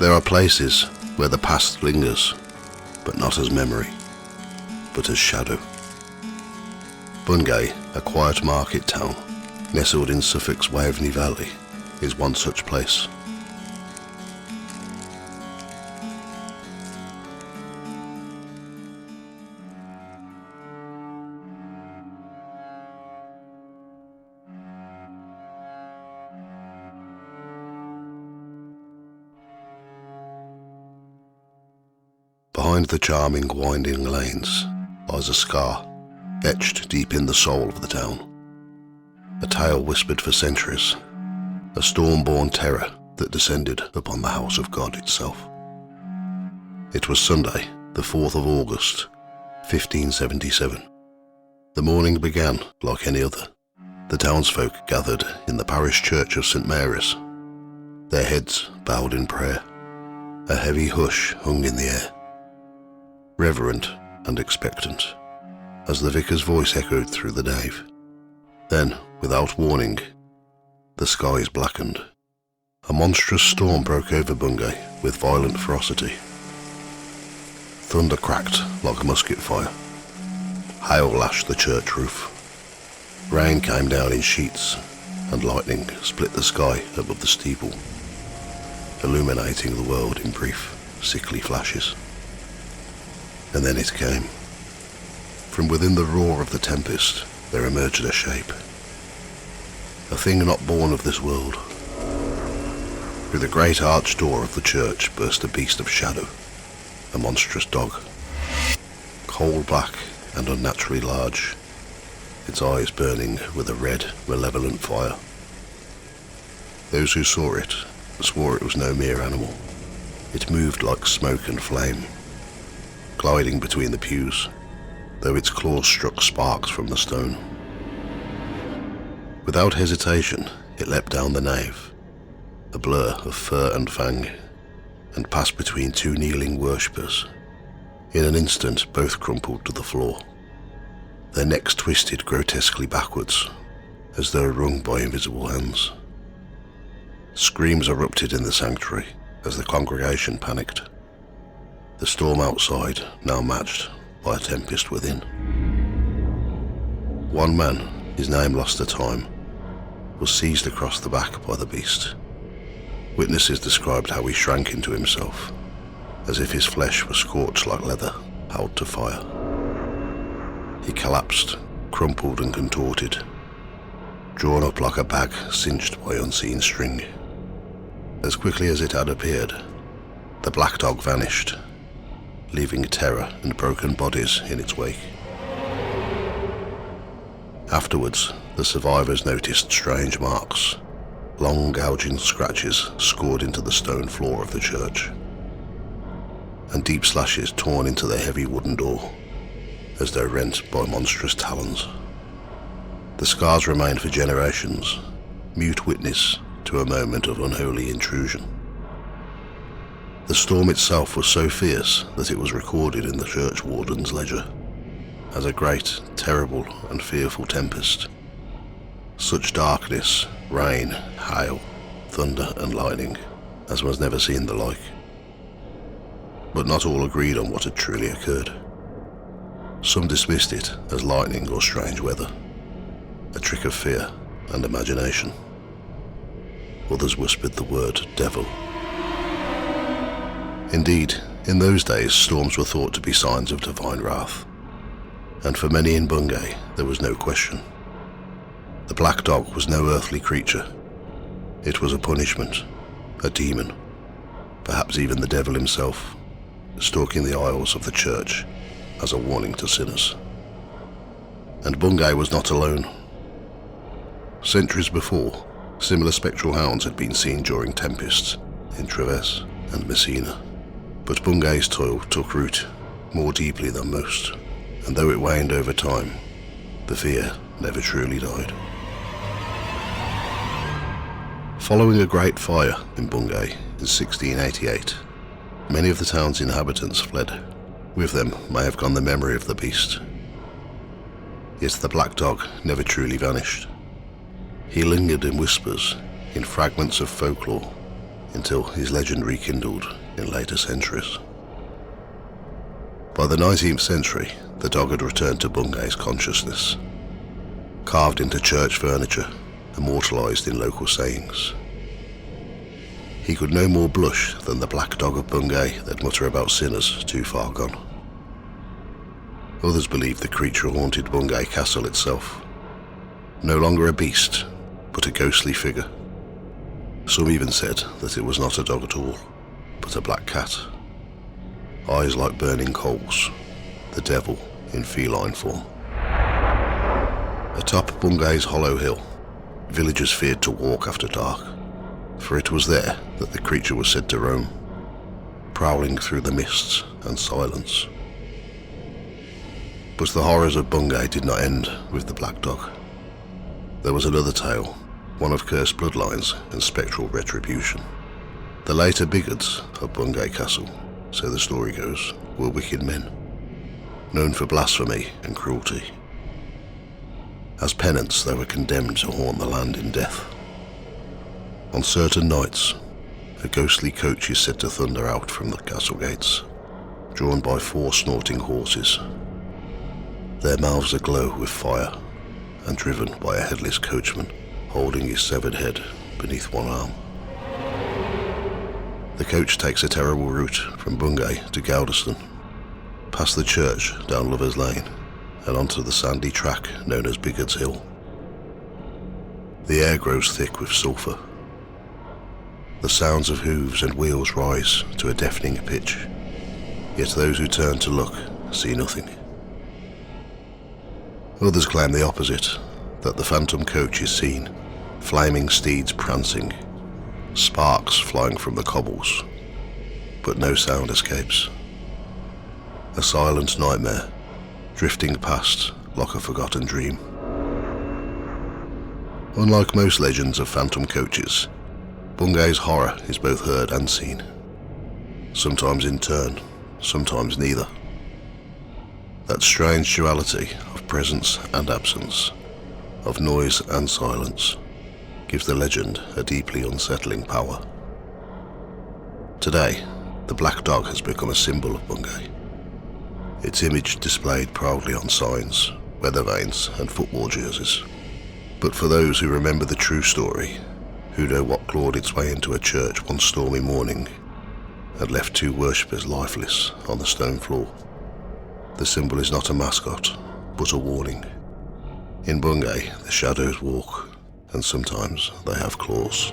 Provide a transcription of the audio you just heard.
There are places where the past lingers, but not as memory, but as shadow. Bungay, a quiet market town, nestled in Suffolk's Waveney Valley, is one such place. Behind the charming winding lanes lies a scar, etched deep in the soul of the town. A tale whispered for centuries, a storm-born terror that descended upon the house of God itself. It was Sunday, the 4th of August, 1577. The morning began like any other. The townsfolk gathered in the parish church of St. Mary's, their heads bowed in prayer. A heavy hush hung in the air, reverent and expectant, as the vicar's voice echoed through the nave. Then, without warning, the skies blackened. A monstrous storm broke over Bungay with violent ferocity. Thunder cracked like a musket fire. Hail lashed the church roof. Rain came down in sheets, and lightning split the sky above the steeple, illuminating the world in brief, sickly flashes. And then it came. From within the roar of the tempest, there emerged a shape. A thing not born of this world. Through the great arched door of the church burst a beast of shadow, a monstrous dog. Coal black and unnaturally large, its eyes burning with a red, malevolent fire. Those who saw it swore it was no mere animal. It moved like smoke and flame, gliding between the pews, though its claws struck sparks from the stone. Without hesitation, it leapt down the nave, a blur of fur and fang, and passed between two kneeling worshippers. In an instant, both crumpled to the floor, their necks twisted grotesquely backwards, as though wrung by invisible hands. Screams erupted in the sanctuary as the congregation panicked, the storm outside now matched by a tempest within. One man, his name lost to time, was seized across the back by the beast. Witnesses described how he shrank into himself, as if his flesh was scorched like leather held to fire. He collapsed, crumpled and contorted, drawn up like a bag cinched by unseen string. As quickly as it had appeared, the black dog vanished, leaving terror and broken bodies in its wake. Afterwards, the survivors noticed strange marks, long gouging scratches scored into the stone floor of the church, and deep slashes torn into the heavy wooden door, as though rent by monstrous talons. The scars remained for generations, mute witness to a moment of unholy intrusion. The storm itself was so fierce that it was recorded in the church warden's ledger as a great, terrible and fearful tempest. Such darkness, rain, hail, thunder and lightning as was never seen the like. But not all agreed on what had truly occurred. Some dismissed it as lightning or strange weather, a trick of fear and imagination. Others whispered the word devil. Indeed, in those days storms were thought to be signs of divine wrath, and for many in Bungay there was no question. The black dog was no earthly creature. It was a punishment, a demon, perhaps even the devil himself, stalking the aisles of the church as a warning to sinners. And Bungay was not alone. Centuries before, similar spectral hounds had been seen during tempests in Treves and Messina. But Bungay's toil took root more deeply than most, and though it waned over time, the fear never truly died. Following a great fire in Bungay in 1688, many of the town's inhabitants fled. With them may have gone the memory of the beast. Yet the black dog never truly vanished. He lingered in whispers, in fragments of folklore, until his legend rekindled in later centuries. By the 19th century, the dog had returned to Bungay's consciousness, carved into church furniture, immortalised in local sayings. He could no more blush than the Black Dog of Bungay that mutter about sinners too far gone. Others believed the creature haunted Bungay Castle itself, no longer a beast, but a ghostly figure. Some even said that it was not a dog at all, but a black cat. Eyes like burning coals, the devil in feline form. Atop Bungay's hollow hill, villagers feared to walk after dark, for it was there that the creature was said to roam, prowling through the mists and silence. But the horrors of Bungay did not end with the Black Dog. There was another tale, one of cursed bloodlines and spectral retribution. The later bigots of Bungay Castle, so the story goes, were wicked men, known for blasphemy and cruelty. As penance, they were condemned to haunt the land in death. On certain nights, a ghostly coach is said to thunder out from the castle gates, drawn by 4 snorting horses. Their mouths aglow with fire, and driven by a headless coachman holding his severed head beneath one arm. The coach takes a terrible route from Bungay to Galveston, past the church down Lover's Lane, and onto the sandy track known as Bigot's Hill. The air grows thick with sulphur. The sounds of hooves and wheels rise to a deafening pitch, yet those who turn to look see nothing. Others claim the opposite, that the phantom coach is seen, flaming steeds prancing, sparks flying from the cobbles, but no sound escapes. A silent nightmare, drifting past like a forgotten dream. Unlike most legends of phantom coaches, Bungay's horror is both heard and seen, sometimes in turn, sometimes neither. That strange duality of presence and absence, of noise and silence, gives the legend a deeply unsettling power. Today, the Black Dog has become a symbol of Bungay, its image displayed proudly on signs, weather vanes and football jerseys. But for those who remember the true story, who know what clawed its way into a church one stormy morning and left 2 worshippers lifeless on the stone floor, the symbol is not a mascot, but a warning. In Bungay, the shadows walk, and sometimes they have claws.